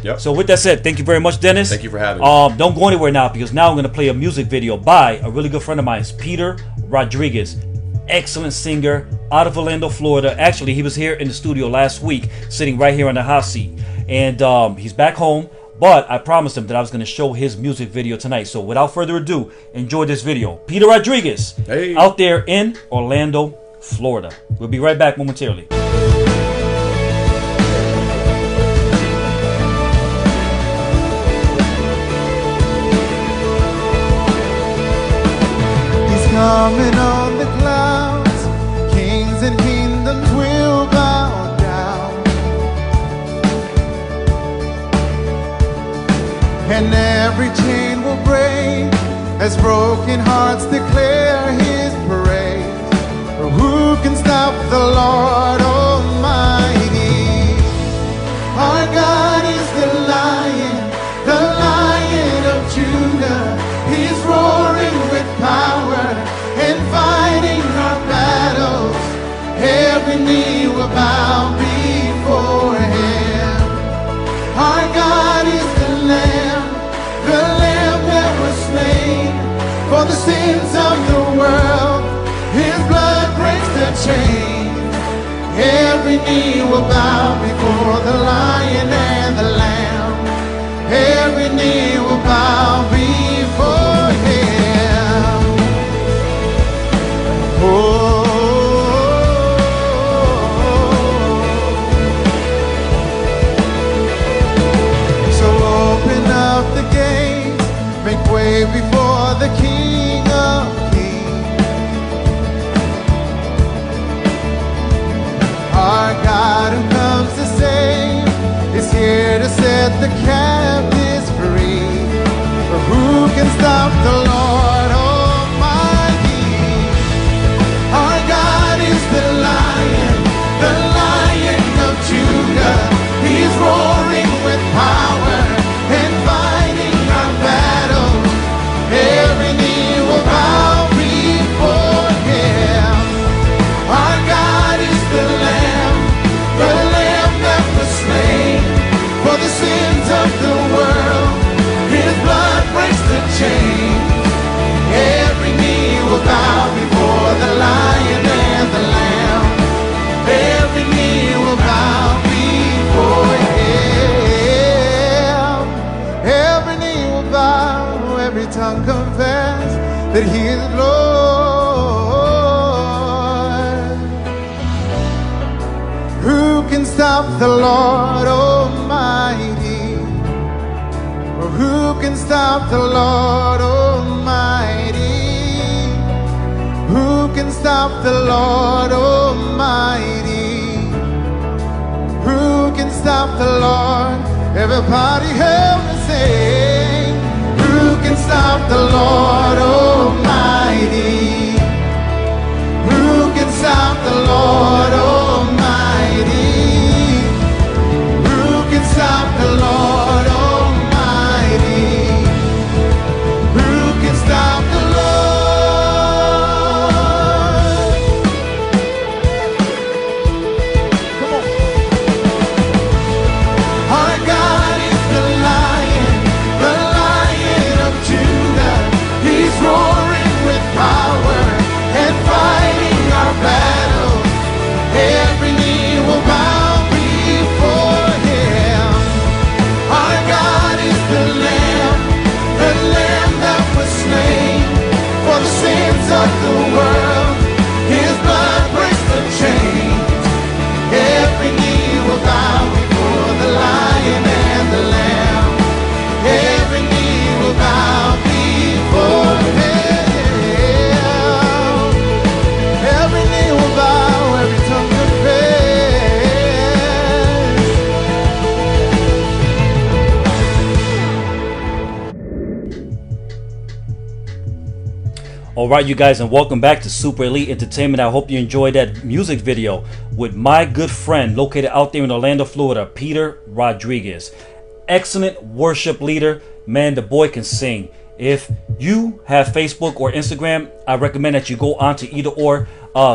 Yep. So with that said, thank you very much, Dennis. Thank you for having me. Don't go anywhere now, because now I'm going to play a music video by a really good friend of mine, Peter Rodriguez. Excellent singer out of Orlando, Florida. Actually, he was here in the studio last week, sitting right here on the hot seat. And he's back home, but I promised him that I was going to show his music video tonight. So without further ado, enjoy this video. Peter Rodriguez, out there in Orlando, Florida. We'll be right back momentarily. Coming on the clouds, kings and kingdoms will bow down, and every chain will break as broken hearts declare his praise. For who can stop the Lord Almighty? Our God is the Lion of Judah. He's roaring with power and fighting our battles. Every knee will bow before him. Our God is the Lamb that was slain for the sins of the world. His blood breaks the chain. Every knee will bow before the Lion and the Lamb. Every knee will bow before him. So open up the gates, make way before the King of Kings. Our God who comes to save is here to set the captives free. For who can stop the Lord Almighty? Our God is the Lion of Judah. He's roaring with power and fighting our battles. Every knee will bow before him. Our God is the Lamb that was slain for the sins of the world. His blood breaks the chains. Every knee will bow before the Lion and the Lamb. Every knee will bow before him. Every knee will bow, every tongue confess that he is Lord. Who can stop the Lord Almighty? Or who can stop the Lord Almighty? Who can stop the Lord Almighty? Who can stop the Lord? Everybody help me sing. Who can stop the Lord Almighty? Who can stop the Lord Almighty? Who can stop the Lord Almighty? Who can stop the Lord? Come on. Our God is the Lion of Judah. He's roaring with power and fighting our battles. Every knee will bow before him. Our God is the Lamb that was slain for the sins of the world. His blood breaks the chains. Every knee will bow before the Lion and the Lamb. Every knee will bow before him. Every knee will bow, every tongue confess. All right, you guys, and welcome back to Super Elite Entertainment. I hope you enjoyed that music video with my good friend located out there in Orlando, Florida, Peter Rodriguez. Excellent worship leader. Man, the boy can sing. If you have Facebook or Instagram, I recommend that you go onto either or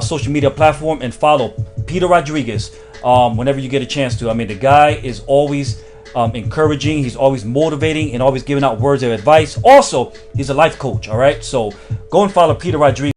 social media platform and follow Peter Rodriguez whenever you get a chance to. I mean, the guy is always encouraging. He's always motivating and always giving out words of advice. Also, he's a life coach. All right, so go and follow Peter Rodriguez.